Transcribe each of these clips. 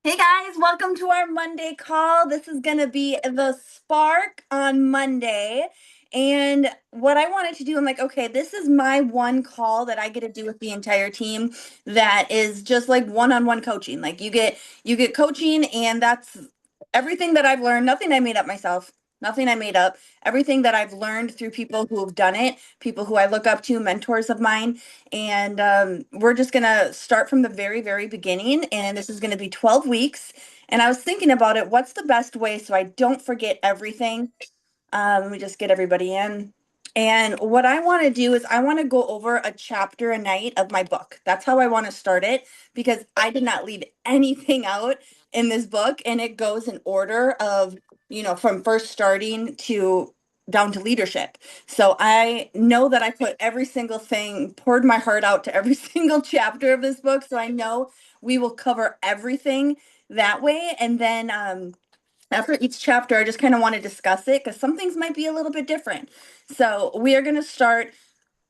Hey guys, welcome to our Monday call. This is going to be the spark on Monday. And what I wanted to do, I'm like, okay, this is my one call that I get to do with the entire team that is just like one-on-one coaching. Like you get coaching and that's everything that I've learned, nothing I made up myself. Nothing I made up. Everything that I've learned through people who have done it, people who I look up to, mentors of mine. And we're just going to start from the very, very beginning. And this is going to be 12 weeks. And I was thinking about it. What's the best way so I don't forget everything? Let me just get everybody in. And what I want to do is I want to go over a chapter a night of my book. That's how I want to start it because I did not leave anything out in this book and it goes in order of, from first starting to down to leadership. So I know that I put every single thing, poured my heart out to every single chapter of this book. So I know we will cover everything that way. And then after each chapter, I just kind of want to discuss it because some things might be a little bit different. So we are going to start.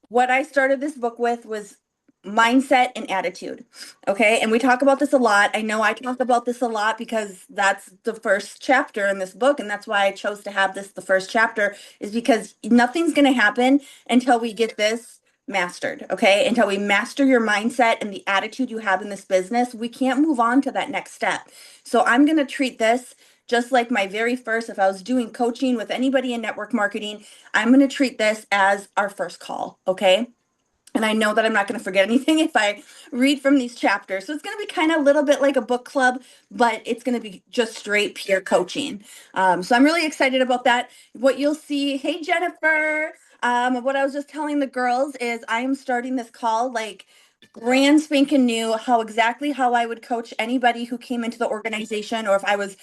What I started this book with was mindset and attitude. Okay. And we talk about this a lot. I know I talk about this a lot because that's the first chapter in this book. And that's why I chose to have this the first chapter, is because nothing's going to happen until we get this mastered. Okay. Until we master your mindset and the attitude you have in this business, we can't move on to that next step. So I'm going to treat this just like my very first, if I was doing coaching with anybody in network marketing, I'm going to treat this as our first call. Okay. And I know that I'm not going to forget anything if I read from these chapters. So it's going to be kind of a little bit like a book club, but it's going to be just straight peer coaching. So I'm really excited about that. What you'll see, hey, Jennifer, what I was just telling the girls is I am starting this call like brand spanking new, how I would coach anybody who came into the organization, or if I was,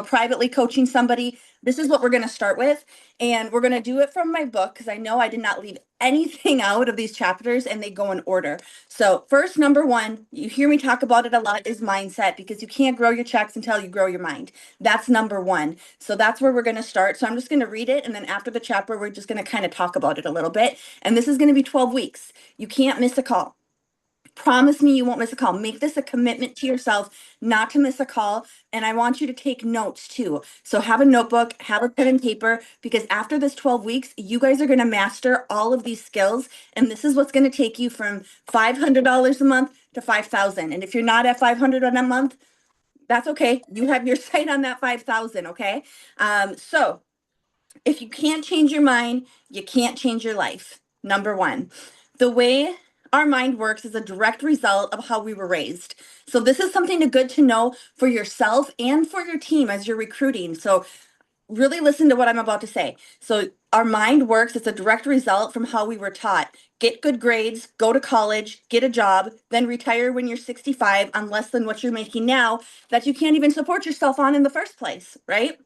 privately coaching somebody. This is what we're going to start with. And we're going to do it from my book because I know I did not leave anything out of these chapters and they go in order. So, first, number one, you hear me talk about it a lot, is mindset, because you can't grow your checks until you grow your mind. That's number one. So, that's where we're going to start. So, I'm just going to read it. And then after the chapter, we're just going to kind of talk about it a little bit. And this is going to be 12 weeks. You can't miss a call. Promise me you won't miss a call. Make this a commitment to yourself not to miss a call. And I want you to take notes too. So have a notebook, have a pen and paper, because after this 12 weeks, you guys are going to master all of these skills. And this is what's going to take you from $500 a month to 5,000. And if you're not at 500 a month, that's okay. You have your sight on that 5,000. Okay. So if you can't change your mind, you can't change your life. Number one, the way our mind works is a direct result of how we were raised. So this is something good to know for yourself and for your team as you're recruiting. So really listen to what I'm about to say. So our mind works, it's a direct result from how we were taught. Get good grades, go to college, get a job, then retire when you're 65 on less than what you're making now that you can't even support yourself on in the first place, right?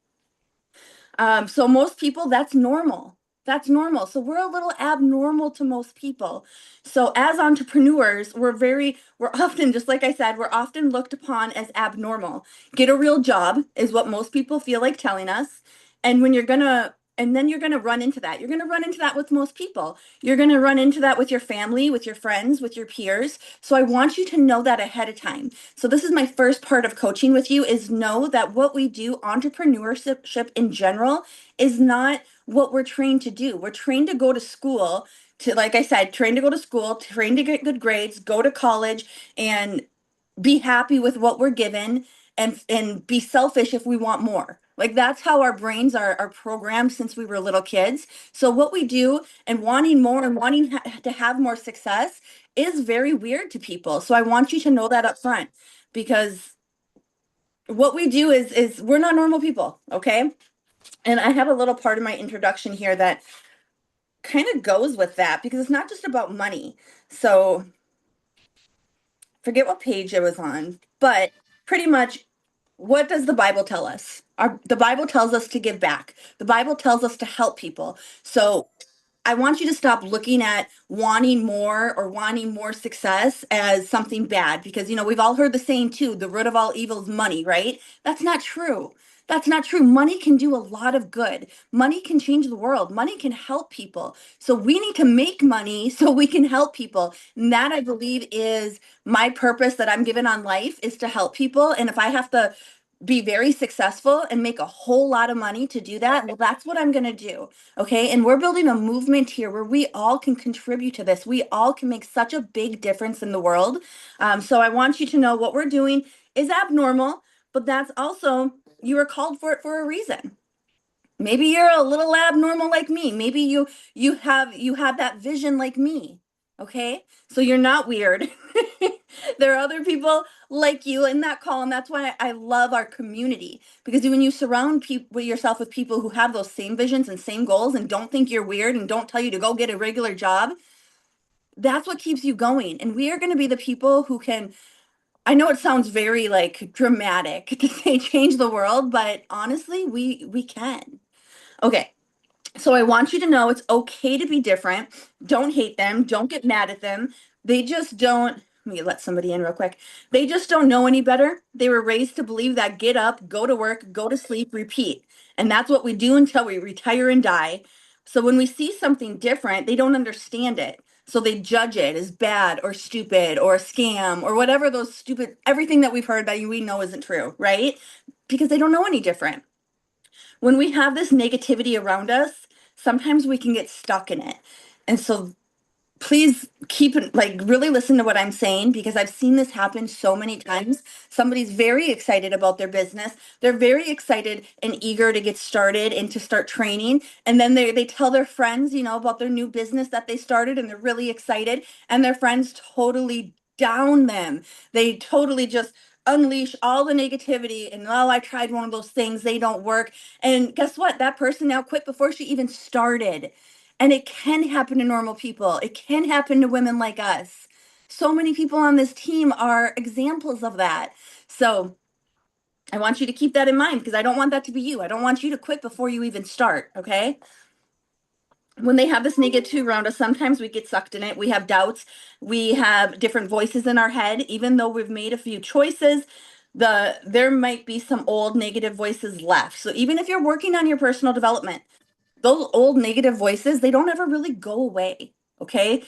So most people, that's normal. That's normal. So we're a little abnormal to most people. So as entrepreneurs, we're often, just like I said, we're often looked upon as abnormal. Get a real job is what most people feel like telling us. And and then you're gonna run into that. You're gonna run into that with most people. You're gonna run into that with your family, with your friends, with your peers. So I want you to know that ahead of time. So this is my first part of coaching with you, is know that what we do, entrepreneurship in general, is not what we're trained to do. We're trained to go to school to, like I said, trained to go to school, trained to get good grades, go to college and be happy with what we're given, and be selfish if we want more. Like that's how our brains are programmed since we were little kids. So what we do and wanting more and wanting to have more success is very weird to people. So I want you to know that up front, because what we do is we're not normal people, okay? And I have a little part of my introduction here that kind of goes with that, because it's not just about money. So forget what page it was on, but pretty much, what does the Bible tell us? The Bible tells us to give back. The Bible tells us to help people. So I want you to stop looking at wanting more or wanting more success as something bad, because we've all heard the saying too, the root of all evil is money, right? That's not true. That's not true. Money can do a lot of good. Money can change the world. Money can help people. So we need to make money so we can help people. And that I believe is my purpose that I'm given on life is to help people. And if I have to be very successful and make a whole lot of money to do that, well, that's what I'm going to do. Okay. And we're building a movement here where we all can contribute to this. We all can make such a big difference in the world. So I want you to know what we're doing is abnormal, but that's also, you were called for it for a reason. Maybe you're a little abnormal like me. Maybe you have that vision like me. Okay? So you're not weird. There are other people like you in that call, and that's why I love our community. Because when you surround people yourself with people who have those same visions and same goals and don't think you're weird and don't tell you to go get a regular job, that's what keeps you going. And we are going to be the people who can, I know it sounds very like dramatic to say change the world, but honestly, we can. Okay. So I want you to know it's okay to be different. Don't hate them. Don't get mad at them. They just don't. Let me let somebody in real quick. They just don't know any better. They were raised to believe that get up, go to work, go to sleep, repeat. And that's what we do until we retire and die. So when we see something different, they don't understand it. So they judge it as bad or stupid or a scam or whatever those stupid, everything that we've heard that we know isn't true, right? Because they don't know any different. When we have this negativity around us, sometimes we can get stuck in it. And so please keep it like really listen to what I'm saying because I've seen this happen so many times. Somebody's very excited about their business. They're very excited and eager to get started and to start training. And then they tell their friends, about their new business that they started and they're really excited. And their friends totally down them. They totally just unleash all the negativity and oh, I tried one of those things, they don't work. And guess what? That person now quit before she even started. And it can happen to normal people. It can happen to women like us. So many people on this team are examples of that. So I want you to keep that in mind because I don't want that to be you. I don't want you to quit before you even start. Okay. When they have this negative around us, sometimes we get sucked in it. We have doubts. We have different voices in our head. Even though we've made a few choices, there might be some old negative voices left. So even if you're working on your personal development, those old negative voices, they don't ever really go away. Okay.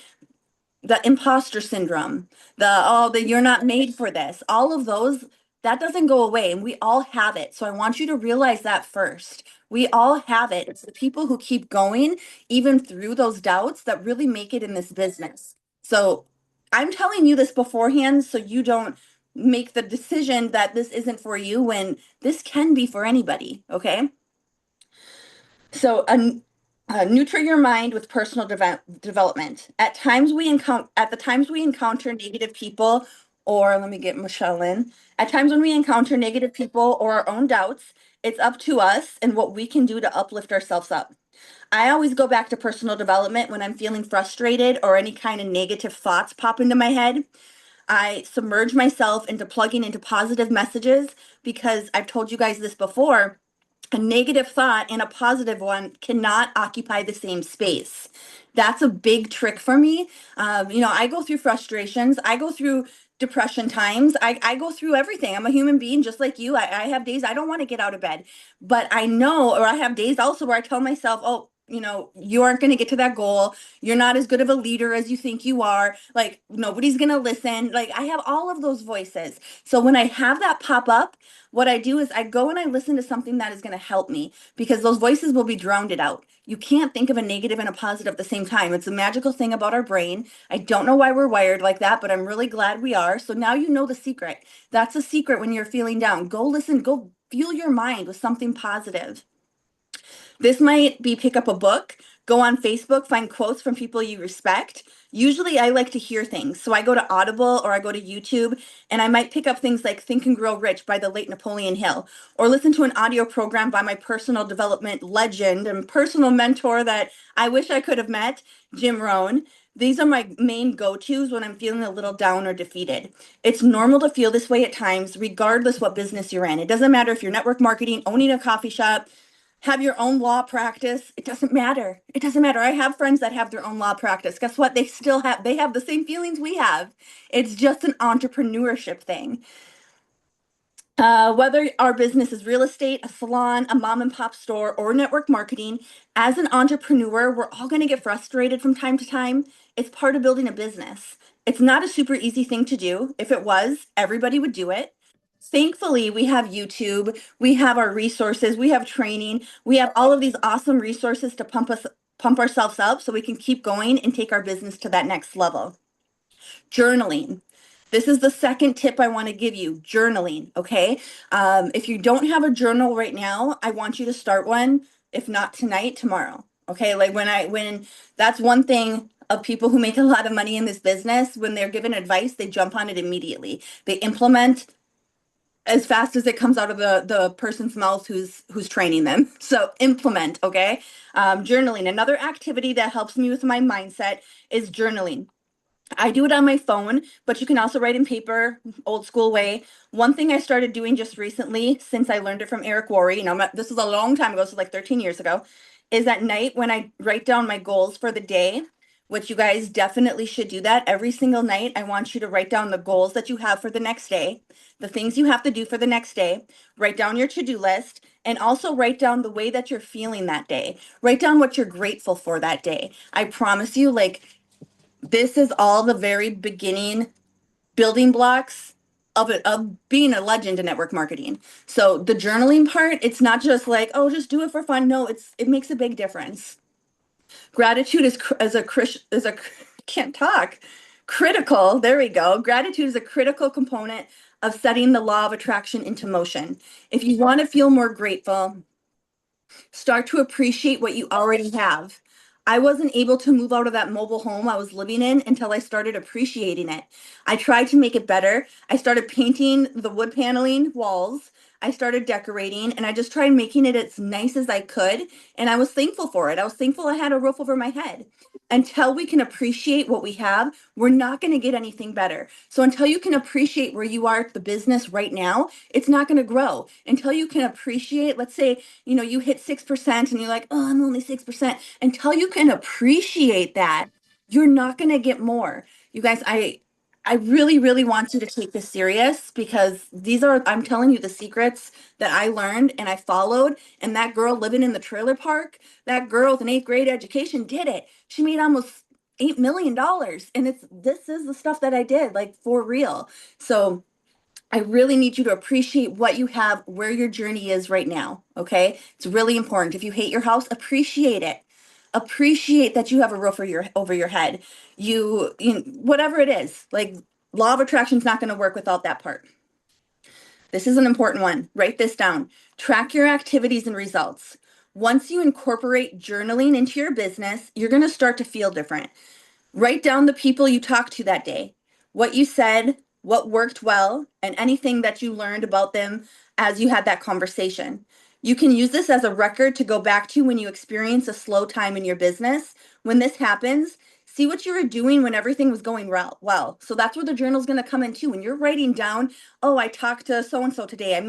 The imposter syndrome, the you're not made for this, all of those, that doesn't go away. And we all have it. So I want you to realize that first. We all have it. It's the people who keep going, even through those doubts, that really make it in this business. So I'm telling you this beforehand so you don't make the decision that this isn't for you when this can be for anybody. Okay. So, nurture your mind with personal development. At the times we encounter negative people, or let me get Michelle in. At times when we encounter negative people or our own doubts, it's up to us and what we can do to uplift ourselves up. I always go back to personal development when I'm feeling frustrated or any kind of negative thoughts pop into my head. I submerge myself into plugging into positive messages because I've told you guys this before, a negative thought and a positive one cannot occupy the same space. That's a big trick for me. I go through frustrations. I go through depression times. I go through everything. I'm a human being just like you. I have days I don't want to get out of bed, but I know, or I have days also where I tell myself, oh, you aren't going to get to that goal. You're not as good of a leader as you think you are. Like, nobody's going to listen. Like, I have all of those voices. So when I have that pop up, what I do is I go and I listen to something that is going to help me because those voices will be drowned it out. You can't think of a negative and a positive at the same time. It's a magical thing about our brain. I don't know why we're wired like that, but I'm really glad we are. So now you know the secret. That's a secret when you're feeling down. Go listen, go fuel your mind with something positive. This might be pick up a book, go on Facebook, find quotes from people you respect. Usually I like to hear things. So I go to Audible or I go to YouTube and I might pick up things like Think and Grow Rich by the late Napoleon Hill or listen to an audio program by my personal development legend and personal mentor that I wish I could have met, Jim Rohn. These are my main go-tos when I'm feeling a little down or defeated. It's normal to feel this way at times, regardless what business you're in. It doesn't matter if you're network marketing, owning a coffee shop, have your own law practice. It doesn't matter. It doesn't matter. I have friends that have their own law practice. Guess what? They have the same feelings we have. It's just an entrepreneurship thing. Whether our business is real estate, a salon, a mom and pop store, or network marketing, as an entrepreneur, we're all going to get frustrated from time to time. It's part of building a business. It's not a super easy thing to do. If it was, everybody would do it. Thankfully, we have YouTube, we have our resources, we have training, we have all of these awesome resources to pump ourselves up so we can keep going and take our business to that next level. Journaling. This is the second tip I want to give you, journaling. Okay. If you don't have a journal right now, I want you to start one. If not tonight, tomorrow. Okay. Like when that's one thing of people who make a lot of money in this business, when they're given advice, they jump on it immediately. They implement as fast as it comes out of the person's mouth who's training them. So implement. Okay. Journaling. Another activity that helps me with my mindset is journaling. I do it on my phone, but you can also write in paper, old school way. One thing I started doing just recently, since I learned it from Eric Worre, this is a long time ago, so like 13 years ago, is at night when I write down my goals for the day, which you guys definitely should do that every single night. I want you to write down the goals that you have for the next day, the things you have to do for the next day, write down your to-do list, and also write down the way that you're feeling that day. Write down what you're grateful for that day. I promise you, like, this is all the very beginning building blocks of being a legend in network marketing. So the journaling part, it's not just like, oh, just do it for fun. No, it makes a big difference. Gratitude is a can't talk. Critical, there we go. Gratitude is a critical component of setting the law of attraction into motion. If you want to feel more grateful, start to appreciate what you already have. I wasn't able to move out of that mobile home I was living in until I started appreciating it. I tried to make it better. I started painting the wood paneling walls. I started decorating and I just tried making it as nice as I could. And I was thankful for it. I was thankful I had a roof over my head. Until we can appreciate what we have, we're not going to get anything better. So until you can appreciate where you are at the business right now, it's not going to grow. Until you can appreciate, let's say, you hit 6% and you're like, oh, I'm only 6%. Until you can appreciate that, you're not going to get more. You guys, I really, really want you to take this serious because I'm telling you the secrets that I learned and I followed. And that girl living in the trailer park, that girl with an eighth grade education did it. She made almost $8 million. And this is the stuff that I did, like for real. So I really need you to appreciate what you have, where your journey is right now. Okay. It's really important. If you hate your house, appreciate it. Appreciate that you have a roof over your head. Whatever it is, like law of attraction is not going to work without that part. This is an important one. Write this down. Track your activities and results. Once you incorporate journaling into your business, you're going to start to feel different. Write down the people you talked to that day, what you said, what worked well, and anything that you learned about them as you had that conversation. You can use this as a record to go back to when you experience a slow time in your business. When this happens, see what you were doing when everything was going well. So that's where the journal is going to come in too. When you're writing down, oh, I talked to so and so today. I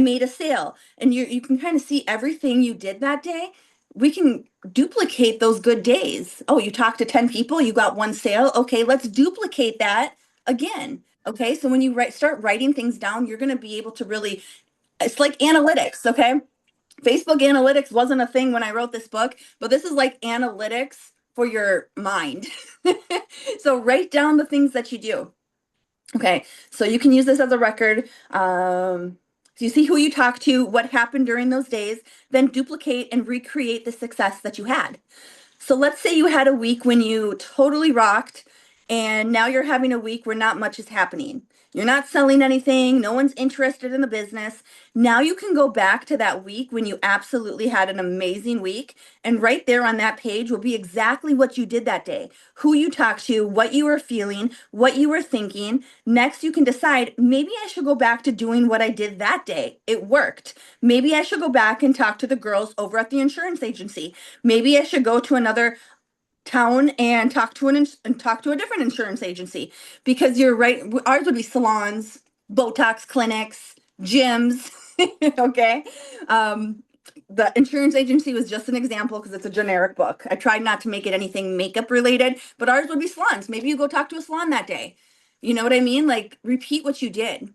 made a sale, and you can kind of see everything you did that day. We can duplicate those good days. Oh, you talked to 10 people, you got one sale. Okay, let's duplicate that again. Okay, so when you start writing things down, you're going to be able to really, it's like analytics. Okay, Facebook analytics wasn't a thing when I wrote this book, but this is like analytics for your mind. So write down the things that you do. Okay, so you can use this as a record. So you see who you talked to, what happened during those days, then duplicate and recreate the success that you had. So let's say you had a week when you totally rocked, and now you're having a week where not much is happening. You're not selling anything, no one's interested in the business. Now you can go back to that week when you absolutely had an amazing week, and right there on that page will be exactly what you did that day, who you talked to, what you were feeling, what you were thinking. Next, you can decide maybe I should go back to doing what I did that day. It worked. Maybe I should go back and talk to the girls over at the insurance agency. Maybe I should go to another town and talk to a different insurance agency, because you're right. Ours would be salons, Botox clinics, gyms. Okay. The insurance agency was just an example because it's a generic book. I tried not to make it anything makeup related, but ours would be salons. Maybe you go talk to a salon that day. You know what I mean? Like repeat what you did.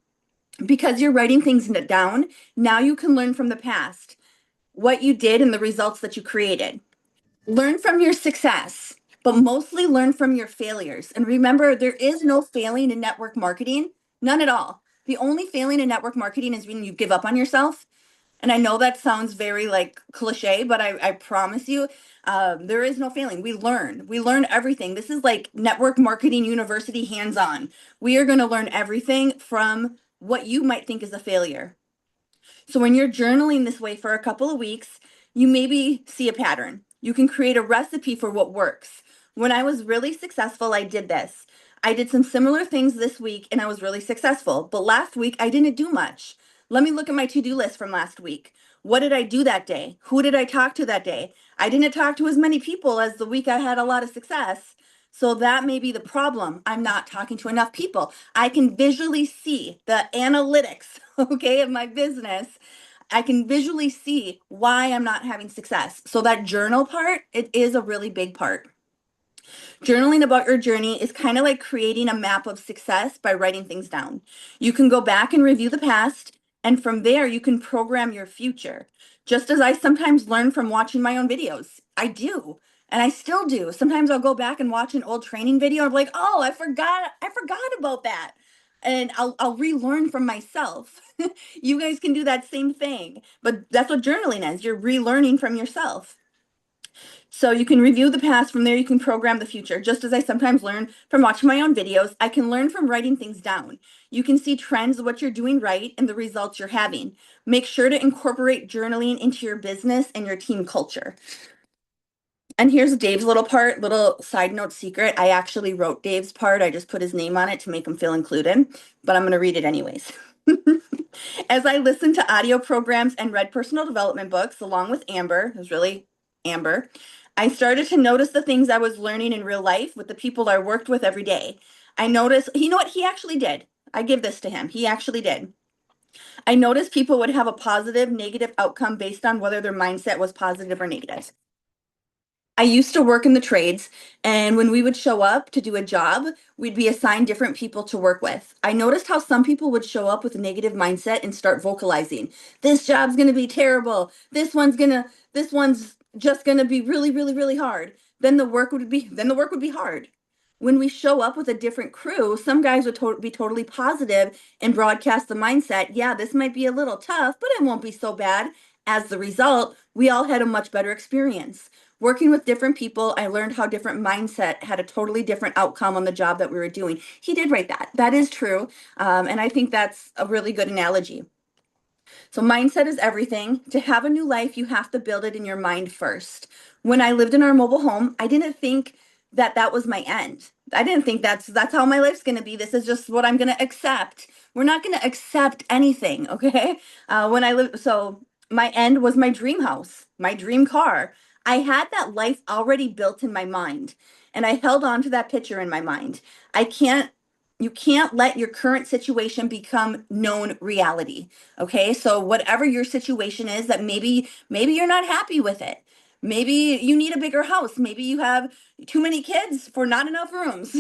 Because you're writing things down, now you can learn from the past, what you did and the results that you created. Learn from your success, but mostly learn from your failures. And remember, there is no failing in network marketing, none at all. The only failing in network marketing is when you give up on yourself. And I know that sounds very like cliche, but I promise you, there is no failing. We learn everything. This is like network marketing university hands on. We are going to learn everything from what you might think is a failure. So when you're journaling this way for a couple of weeks, you maybe see a pattern. You can create a recipe for what works. When I was really successful, I did this. I did some similar things this week and I was really successful. But last week, I didn't do much. Let me look at my to-do list from last week. What did I do that day? Who did I talk to that day? I didn't talk to as many people as the week I had a lot of success. So that may be the problem. I'm not talking to enough people. I can visually see the analytics, okay, of my business. I can visually see why I'm not having success. So that journal part, it is a really big part. Journaling about your journey is kind of like creating a map of success by writing things down. You can go back and review the past, and from there, you can program your future. Just as I sometimes learn from watching my own videos. I do. And I still do. Sometimes I'll go back and watch an old training video. I'm like, oh, I forgot about that. And I'll relearn from myself. You guys can do that same thing. But that's what journaling is. You're relearning from yourself. So you can review the past. From there, you can program the future. Just as I sometimes learn from watching my own videos, I can learn from writing things down. You can see trends of what you're doing right and the results you're having. Make sure to incorporate journaling into your business and your team culture. And here's Dave's little part, little side note secret. I actually wrote Dave's part. I just put his name on it to make him feel included, but I'm going to read it anyways. As I listened to audio programs and read personal development books along with Amber, it was really Amber, I started to notice the things I was learning in real life with the people I worked with every day. I noticed, you know what, he actually did. I give this to him. He actually did. I noticed people would have a positive, negative outcome based on whether their mindset was positive or negative. I used to work in the trades, and when we would show up to do a job, we'd be assigned different people to work with. I noticed how some people would show up with a negative mindset and start vocalizing, this job's going to be terrible. This one's just going to be really, really, really hard. Then the work would be hard. When we show up with a different crew, some guys would be totally positive and broadcast the mindset, yeah, this might be a little tough, but it won't be so bad. As the result, we all had a much better experience. Working with different people, I learned how different mindset had a totally different outcome on the job that we were doing. He did write that. That is true. And I think that's a really good analogy. So, mindset is everything. To have a new life, you have to build it in your mind first. When I lived in our mobile home, I didn't think that that was my end. I didn't think that's how my life's going to be. This is just what I'm going to accept. We're not going to accept anything, okay? When I lived, so my end was my dream house, my dream car. I had that life already built in my mind, and I held on to that picture in my mind. I can't you can't let your current situation become known reality. Okay? So whatever your situation is that maybe you're not happy with it. Maybe you need a bigger house. Maybe you have too many kids for not enough rooms.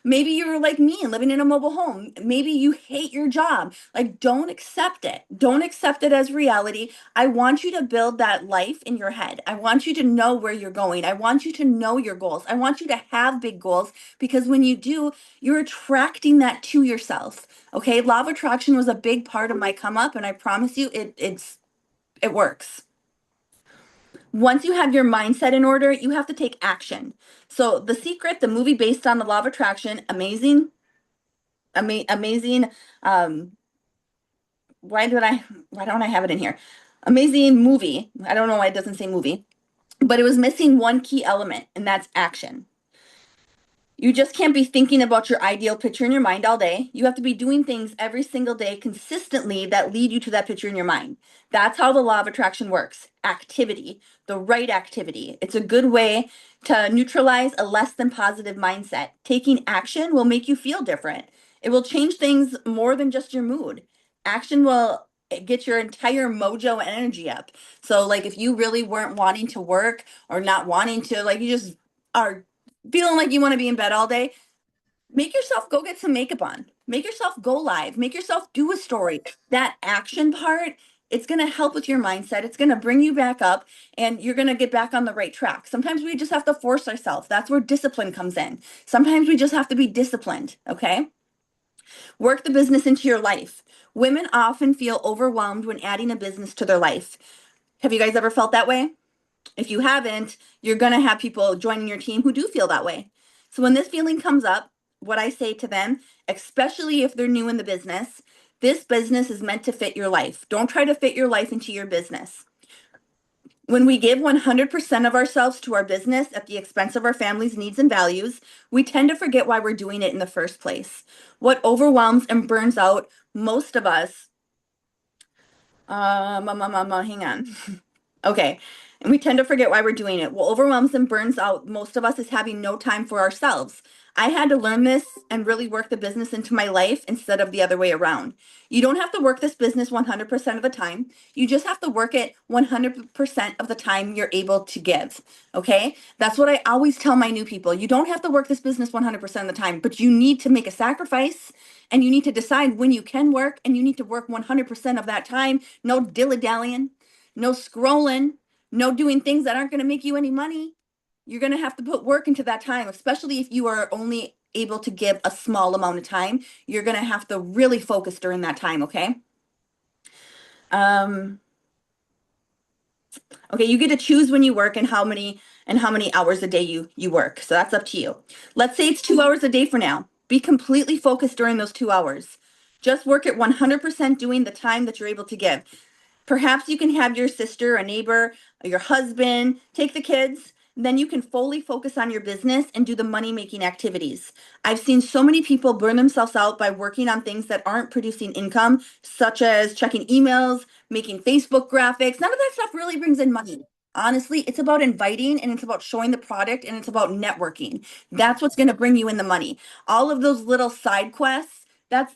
Maybe you're like me and living in a mobile home. Maybe you hate your job. Like, don't accept it. Don't accept it as reality. I want you to build that life in your head. I want you to know where you're going. I want you to know your goals. I want you to have big goals because when you do, you're attracting that to yourself. Okay? Law of attraction was a big part of my come up, and I promise you it works. Once you have your mindset in order, you have to take action. So, The Secret, the movie based on the law of attraction, amazing, amazing. Um, why don't I have it in here? Amazing movie. I don't know why it doesn't say movie, but it was missing one key element, and that's action. You just can't be thinking about your ideal picture in your mind all day. You have to be doing things every single day consistently that lead you to that picture in your mind. That's how the law of attraction works. Activity, the right activity. It's a good way to neutralize a less than positive mindset. Taking action will make you feel different. It will change things more than just your mood. Action will get your entire mojo and energy up. So, like, if you really weren't wanting to work or not wanting to, like, you just are feeling like you want to be in bed all day, make yourself go get some makeup on. Make yourself go live. Make yourself do a story. That action part, it's going to help with your mindset. It's going to bring you back up and you're going to get back on the right track. Sometimes we just have to force ourselves. That's where discipline comes in. Sometimes we just have to be disciplined, okay? Work the business into your life. Women often feel overwhelmed when adding a business to their life. Have you guys ever felt that way? If you haven't, you're going to have people joining your team who do feel that way. So when this feeling comes up, what I say to them, especially if they're new in the business, this business is meant to fit your life. Don't try to fit your life into your business. When we give 100% of ourselves to our business at the expense of our family's needs and values, we tend to forget why we're doing it in the first place. What overwhelms and burns out most of us, hang on. Okay. And we tend to forget why we're doing it. What overwhelms and burns out most of us is having no time for ourselves. I had to learn this and really work the business into my life instead of the other way around. You don't have to work this business 100% of the time. You just have to work it 100% of the time you're able to give. Okay? That's what I always tell my new people. You don't have to work this business 100% of the time, but you need to make a sacrifice and you need to decide when you can work and you need to work 100% of that time. No dilly-dallying, no scrolling, no doing things that aren't going to make you any money. You're going to have to put work into that time, especially if you are only able to give a small amount of time. You're going to have to really focus during that time, okay? Um, okay, you get to choose when you work and how many hours a day you work. So that's up to you. Let's say it's 2 hours a day for now. Be completely focused during those 2 hours. Just work at 100% doing the time that you're able to give. Perhaps you can have your sister, a neighbor, your husband take the kids. Then you can fully focus on your business and do the money making activities. I've seen so many people burn themselves out by working on things that aren't producing income, such as checking emails, making Facebook graphics. None of that stuff really brings in money. Honestly, it's about inviting and it's about showing the product and it's about networking. That's what's going to bring you in the money. All of those little side quests,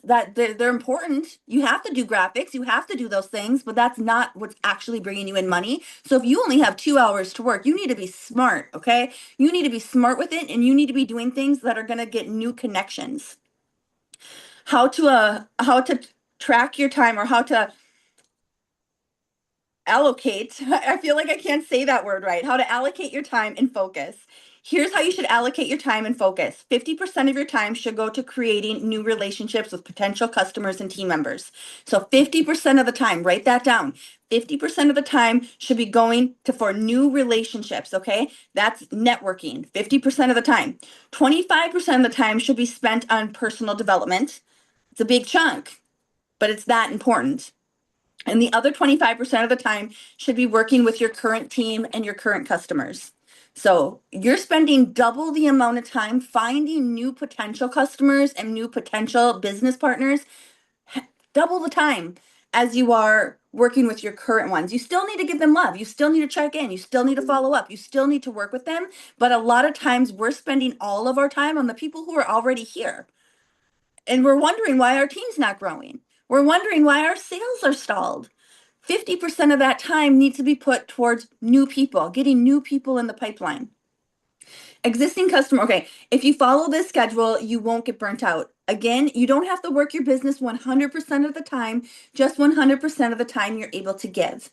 they're important. You have to do graphics, you have to do those things, but that's not what's actually bringing you in money. So if you only have 2 hours to work, you need to be smart, okay? You need to be smart with it and you need to be doing things that are going to get new connections. How to track your time or how to allocate. I feel like I can't say that word right. How to allocate your time and focus. Here's how you should allocate your time and focus. 50% of your time should go to creating new relationships with potential customers and team members. So 50% of the time, write that down. 50% of the time should be going to for new relationships, okay? That's networking. 50% of the time. 25% of the time should be spent on personal development. It's a big chunk, but it's that important. And the other 25% of the time should be working with your current team and your current customers. So you're spending double the amount of time finding new potential customers and new potential business partners, double the time as you are working with your current ones. You still need to give them love. You still need to check in. You still need to follow up. You still need to work with them. But a lot of times we're spending all of our time on the people who are already here. And we're wondering why our team's not growing. We're wondering why our sales are stalled. 50% of that time needs to be put towards new people, getting new people in the pipeline. Existing customer, okay, if you follow this schedule, you won't get burnt out. Again, you don't have to work your business 100% of the time, just 100% of the time you're able to give.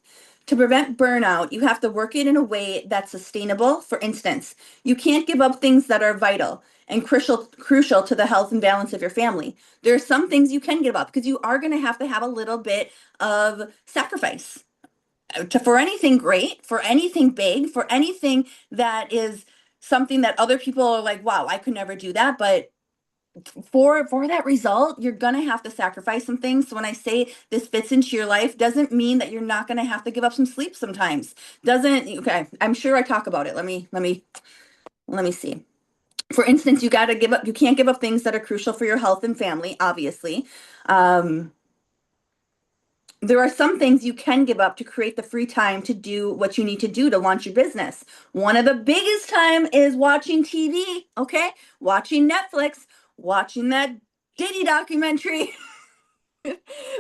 To prevent burnout, you have to work it in a way that's sustainable. For instance, you can't give up things that are vital and crucial to the health and balance of your family. There are some things you can give up because you are going to have a little bit of sacrifice for anything great, for anything big, for anything that is something that other people are like, wow, I could never do that. But for that result, you're gonna have to sacrifice some things. So when I say this fits into your life, doesn't mean that you're not gonna have to give up some sleep sometimes. Doesn't okay, I'm sure I talk about it. Let me see. For instance, you can't give up things that are crucial for your health and family, obviously. Um, there are some things you can give up to create the free time to do what you need to do to launch your business. One of the biggest time is watching TV, okay? Watching Netflix, watching that Diddy documentary.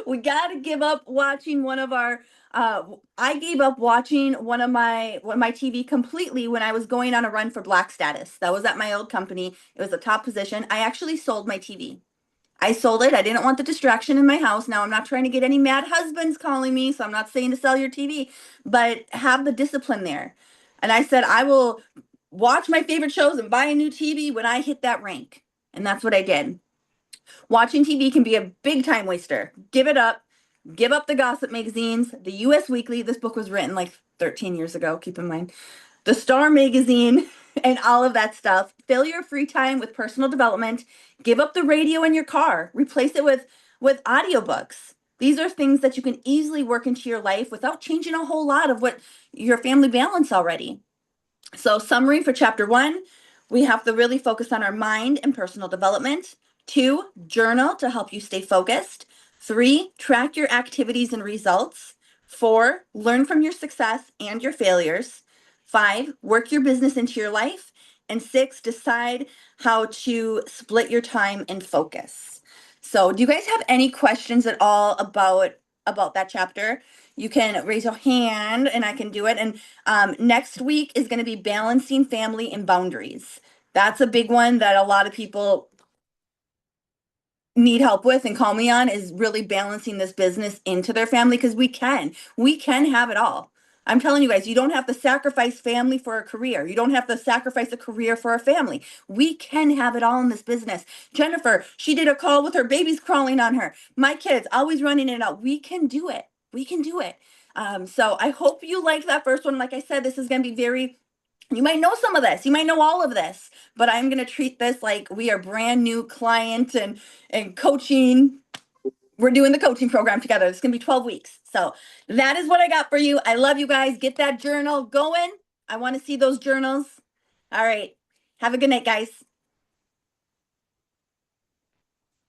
We got to give up watching one of our I gave up watching one of my TV completely when I was going on a run for black status. That was at my old company. It was a top position. I actually sold my TV. I sold it. I didn't want the distraction in my house. Now, I'm not trying to get any mad husbands calling me, so I'm not saying to sell your TV, but have the discipline there. And I said, I will watch my favorite shows and buy a new TV when I hit that rank. And that's what I did. Watching TV can be a big time waster. Give it up. Give up the gossip magazines, the US Weekly. This book was written like 13 years ago, keep in mind. The Star magazine and all of that stuff. Fill your free time with personal development. Give up the radio in your car. Replace it with audiobooks. These are things that you can easily work into your life without changing a whole lot of what your family balance already. So, summary for chapter 1, we have to really focus on our mind and personal development. 2, journal to help you stay focused. 3, track your activities and results. 4, learn from your success and your failures. 5, work your business into your life. And 6, decide how to split your time and focus. So, do you guys have any questions at all about that chapter? You can raise your hand and I can do it. And next week is going to be balancing family and boundaries. That's a big one that a lot of people need help with and call me on, is really balancing this business into their family, because we can have it all. I'm telling you guys, you don't have to sacrifice family for a career. You don't have to sacrifice a career for a family. We can have it all in this business. Jennifer, she did a call with her babies crawling on her. My kids always running in and out. We can do it. We can do it. So I hope you liked that first one. Like I said, this is going to be very, you might know some of this, you might know all of this, but I'm going to treat this like we are brand new client and coaching. We're doing the coaching program together. It's going to be 12 weeks. So that is what I got for you. I love you guys. Get that journal going. I want to see those journals. All right. Have a good night, guys.